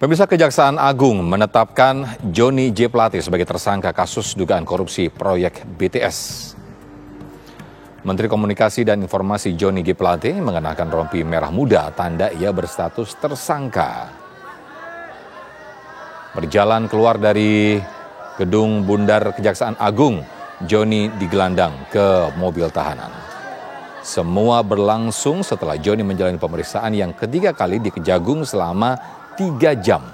Pemirsa, Kejaksaan Agung menetapkan Johnny J. Plate sebagai tersangka kasus dugaan korupsi proyek BTS. Menteri Komunikasi dan Informasi Johnny J. Plate mengenakan rompi merah muda, tanda ia berstatus tersangka. Berjalan keluar dari gedung Bundar Kejaksaan Agung, Johnny digelandang ke mobil tahanan. Semua berlangsung setelah Johnny menjalani pemeriksaan yang ketiga kali di Kejagung selama 3 jam.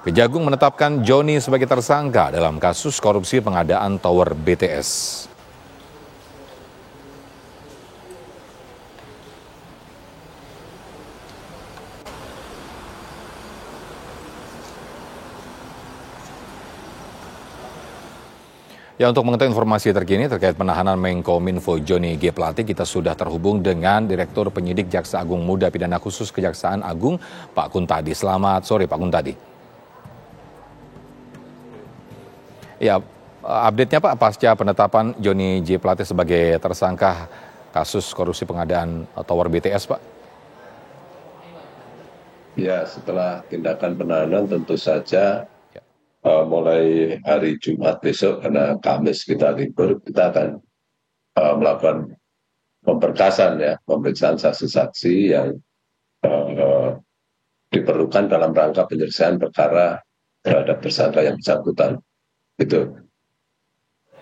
Kejagung menetapkan Johnny sebagai tersangka dalam kasus korupsi pengadaan tower BTS. Ya, untuk mengetahui informasi terkini terkait penahanan Menkominfo Johnny G. Plate, kita sudah terhubung dengan Direktur Penyidik Jaksa Agung Muda Pidana Khusus Kejaksaan Agung, Pak Kuntadi. Selamat sore, Pak Kuntadi. Ya, update-nya Pak, pasca penetapan Johnny J. Plate sebagai tersangka kasus korupsi pengadaan tower BTS, Pak. Ya, setelah tindakan penahanan tentu saja mulai hari Jumat besok, karena Kamis kita libur, kita akan melakukan pemberkasan, ya, pemeriksaan saksi-saksi yang diperlukan dalam rangka penyelesaian perkara terhadap tersangka yang bersangkutan. Itu.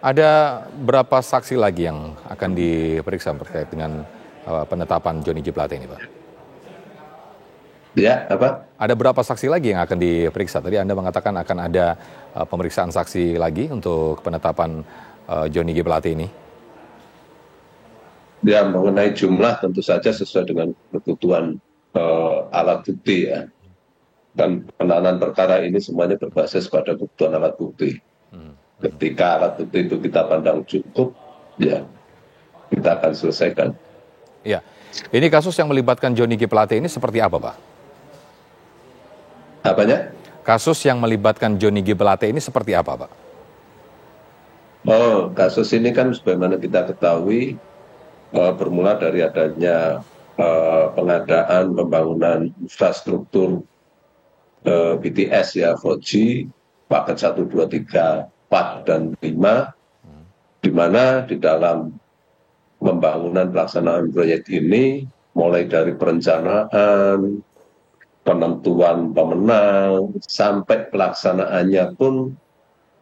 Ada berapa saksi lagi yang akan diperiksa terkait dengan penetapan Johnny J. Plate ini, Pak? Ya, apa? Ada berapa saksi lagi yang akan diperiksa? Tadi Anda mengatakan akan ada pemeriksaan saksi lagi untuk penetapan Johnny J. Plate ini. Ya, mengenai jumlah tentu saja sesuai dengan kebutuhan alat bukti, ya. Dan penanganan perkara ini semuanya berbasis pada kebutuhan alat bukti. Ketika alat bukti itu kita pandang cukup, ya kita akan selesaikan. Ya, ini kasus yang melibatkan Johnny J. Plate ini seperti apa, Pak? Apanya? Kasus yang melibatkan Johnny J. Plate ini seperti apa, Pak? Oh, kasus ini kan sebagaimana kita ketahui bermula dari adanya pengadaan pembangunan infrastruktur BTS, ya, 4G, paket 1, 2, 3, 4, dan 5, di mana di dalam pembangunan pelaksanaan proyek ini, mulai dari perencanaan, penentuan pemenang, sampai pelaksanaannya pun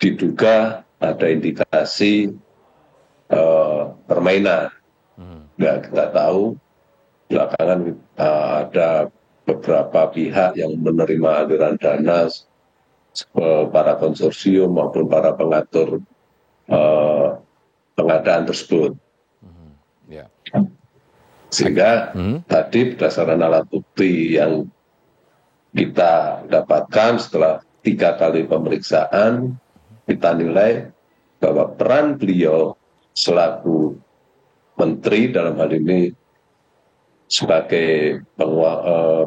diduga ada indikasi permainan. Ya, kita tahu belakangan ada beberapa pihak yang menerima aliran dana, para konsorsium maupun para pengatur pengadaan tersebut. Sehingga tadi berdasarkan alat bukti yang kita dapatkan setelah 3 kali pemeriksaan, kita nilai bahwa peran beliau selaku menteri, dalam hal ini sebagai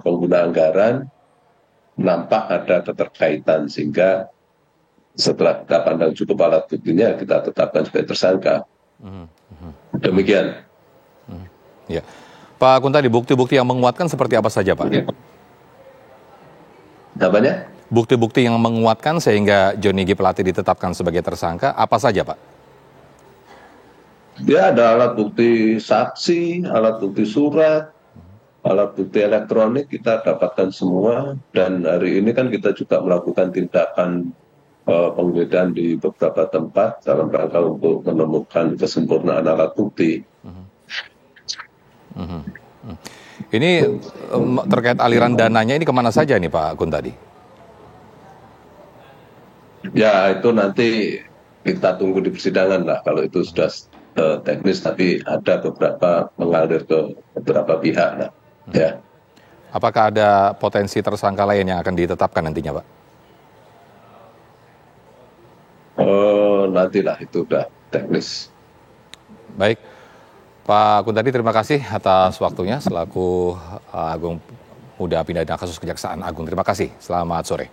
pengguna anggaran, nampak ada keterkaitan, sehingga setelah kita pandang cukup alat buktinya, kita tetapkan sebagai tersangka. Demikian. Ya, Pak Kuntadi, bukti-bukti yang menguatkan seperti apa saja, Pak? Ya. Apanya? Bukti-bukti yang menguatkan sehingga Johnny J. Plate ditetapkan sebagai tersangka, apa saja, Pak? Ya, ada alat bukti saksi, alat bukti surat, alat bukti elektronik, kita dapatkan semua. Dan hari ini kan kita juga melakukan tindakan penggeledahan di beberapa tempat dalam rangka untuk menemukan kesempurnaan alat bukti. Ini terkait aliran dananya ini kemana saja nih, Pak Kuntadi? Ya, itu nanti kita tunggu di persidangan lah, kalau itu sudah teknis, tapi ada beberapa mengalir ke beberapa pihak lah. Ya. Apakah ada potensi tersangka lain yang akan ditetapkan nantinya, Pak? Nantilah, itu udah teknis. Baik, Pak Kuntadi, terima kasih atas waktunya selaku Agung Muda Pidana Kasus Kejaksaan Agung. Terima kasih, selamat sore.